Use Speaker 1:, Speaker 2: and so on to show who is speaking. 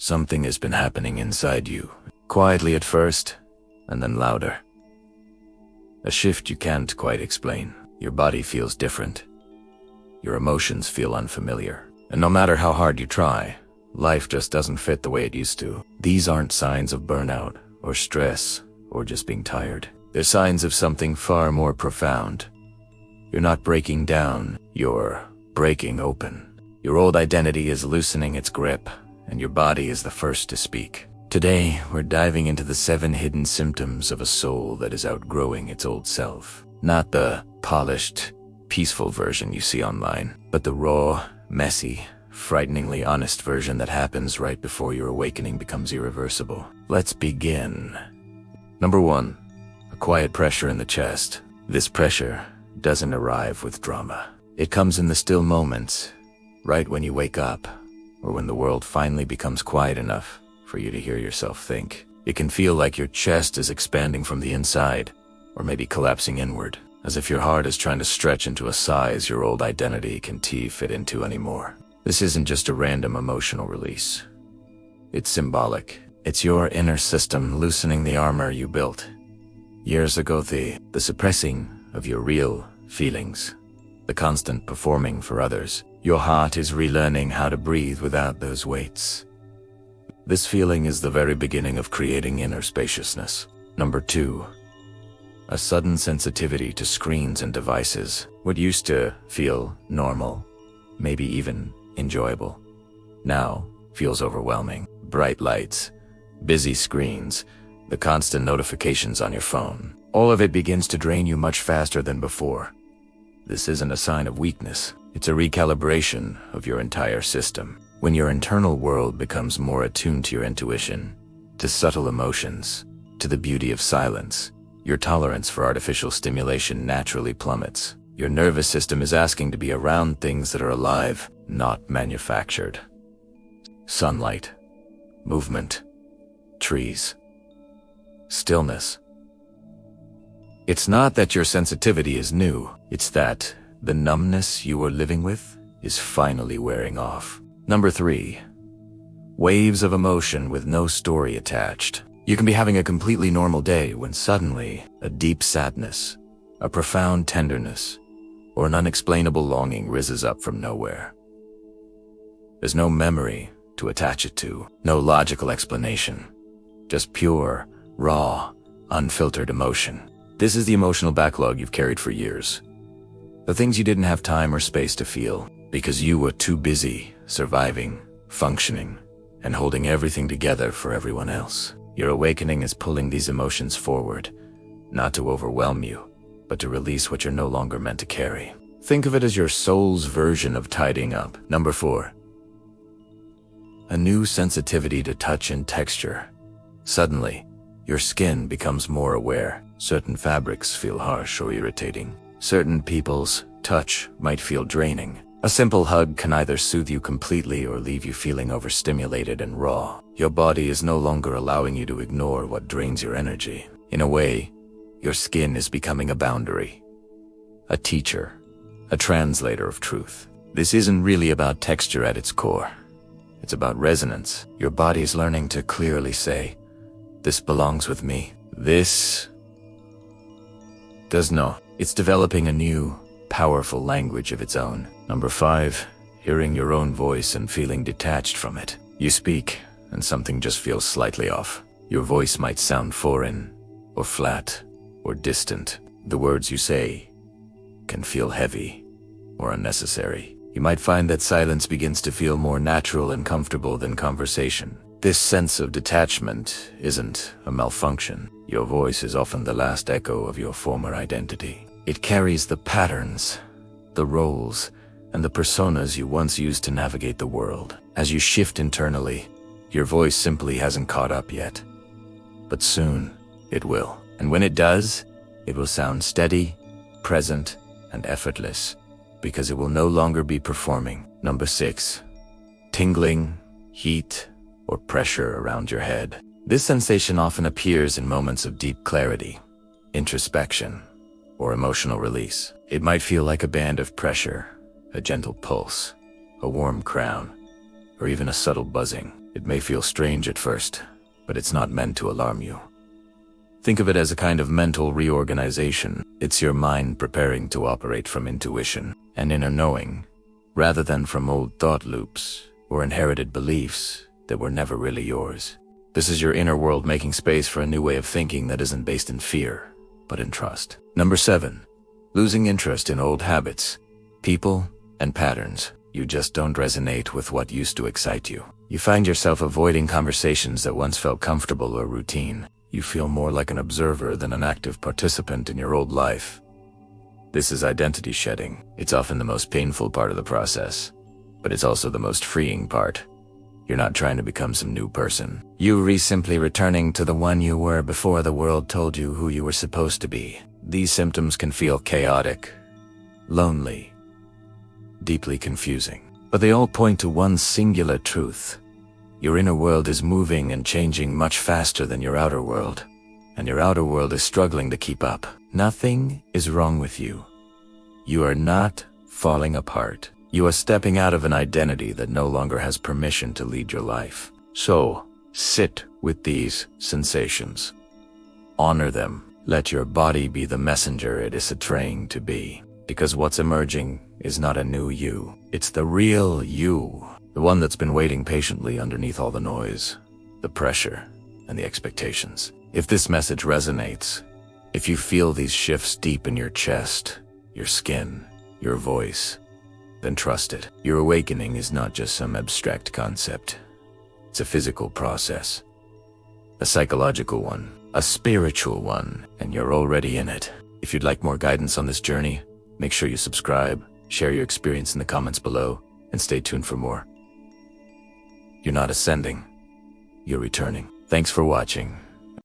Speaker 1: Something has been happening inside you, quietly at first, and then louder. A shift you can't quite explain. Your body feels different. Your emotions feel unfamiliar. And no matter how hard you try, life just doesn't fit the way it used to. These aren't signs of burnout, or stress, or just being tired. They're signs of something far more profound. You're not breaking down, you're breaking open. Your old identity is loosening its grip, and your body is the first to speak. Today, we're diving into the 7 hidden symptoms of a soul that is outgrowing its old self. Not the polished, peaceful version you see online, but the raw, messy, frighteningly honest version that happens right before your awakening becomes irreversible. Let's begin. Number 1, a quiet pressure in the chest. This pressure doesn't arrive with drama. It comes in the still moments, right when you wake up, or when the world finally becomes quiet enough for you to hear yourself think. It can feel like your chest is expanding from the inside, or maybe collapsing inward, as if your heart is trying to stretch into a size your old identity can't fit into anymore. This isn't just a random emotional release. It's symbolic. It's your inner system loosening the armor you built years ago, the suppressing of your real feelings, the constant performing for others. Your heart is relearning how to breathe without those weights. This feeling is the very beginning of creating inner spaciousness. Number 2, a sudden sensitivity to screens and devices. What used to feel normal, maybe even enjoyable, now feels overwhelming. Bright lights, busy screens, the constant notifications on your phone. All of it begins to drain you much faster than before. This isn't a sign of weakness. It's a recalibration of your entire system. When your internal world becomes more attuned to your intuition, to subtle emotions, to the beauty of silence, your tolerance for artificial stimulation naturally plummets. Your nervous system is asking to be around things that are alive, not manufactured. Sunlight, movement, trees, stillness. It's not that your sensitivity is new, it's that the numbness you were living with is finally wearing off. Number 3, waves of emotion with no story attached. You can be having a completely normal day when suddenly a deep sadness, a profound tenderness, or an unexplainable longing rises up from nowhere. There's no memory to attach it to, no logical explanation, just pure, raw, unfiltered emotion. This is the emotional backlog you've carried for years. The things you didn't have time or space to feel because you were too busy surviving, functioning, and holding everything together for everyone else. Your awakening is pulling these emotions forward, not to overwhelm you, but to release what you're no longer meant to carry. Think of it as your soul's version of tidying up. Number 4, a new sensitivity to touch and texture. Suddenly, your skin becomes more aware. Certain fabrics feel harsh or irritating. Certain people's touch might feel draining. A simple hug can either soothe you completely or leave you feeling overstimulated and raw. Your body is no longer allowing you to ignore what drains your energy. In a way, your skin is becoming a boundary, a teacher, a translator of truth. This isn't really about texture at its core. It's about resonance. Your body is learning to clearly say, "This belongs with me. This does not." It's developing a new, powerful language of its own. Number 5, hearing your own voice and feeling detached from it. You speak, and something just feels slightly off. Your voice might sound foreign, or flat, or distant. The words you say can feel heavy, or unnecessary. You might find that silence begins to feel more natural and comfortable than conversation. This sense of detachment isn't a malfunction. Your voice is often the last echo of your former identity. It carries the patterns, the roles, and the personas you once used to navigate the world. As you shift internally, your voice simply hasn't caught up yet. But soon, it will. And when it does, it will sound steady, present, and effortless, because it will no longer be performing. Number 6, tingling, heat, or pressure around your head. This sensation often appears in moments of deep clarity, introspection, or emotional release. It might feel like a band of pressure, a gentle pulse, a warm crown, or even a subtle buzzing. It may feel strange at first, but it's not meant to alarm you. Think of it as a kind of mental reorganization. It's your mind preparing to operate from intuition and inner knowing, rather than from old thought loops or inherited beliefs that were never really yours. This is your inner world making space for a new way of thinking that isn't based in fear, but in trust. Number 7. Losing interest in old habits, people, and patterns. You just don't resonate with what used to excite you. You find yourself avoiding conversations that once felt comfortable or routine. You feel more like an observer than an active participant in your old life. This is identity shedding. It's often the most painful part of the process, but it's also the most freeing part. You're not trying to become some new person. You're simply returning to the one you were before the world told you who you were supposed to be. These symptoms can feel chaotic, lonely, deeply confusing, but they all point to one singular truth. Your inner world is moving and changing much faster than your outer world, and your outer world is struggling to keep up. Nothing is wrong with you. You are not falling apart. You are stepping out of an identity that no longer has permission to lead your life. So, sit with these sensations. Honor them. Let your body be the messenger it is trained to be. Because what's emerging is not a new you. It's the real you. The one that's been waiting patiently underneath all the noise, the pressure, and the expectations. If this message resonates, if you feel these shifts deep in your chest, your skin, your voice, then trust it. Your awakening is not just some abstract concept. It's a physical process, a psychological one, a spiritual one, and you're already in it. If you'd like more guidance on this journey, make sure you subscribe, share your experience in the comments below, and stay tuned for more. You're not ascending, you're returning. Thanks for watching.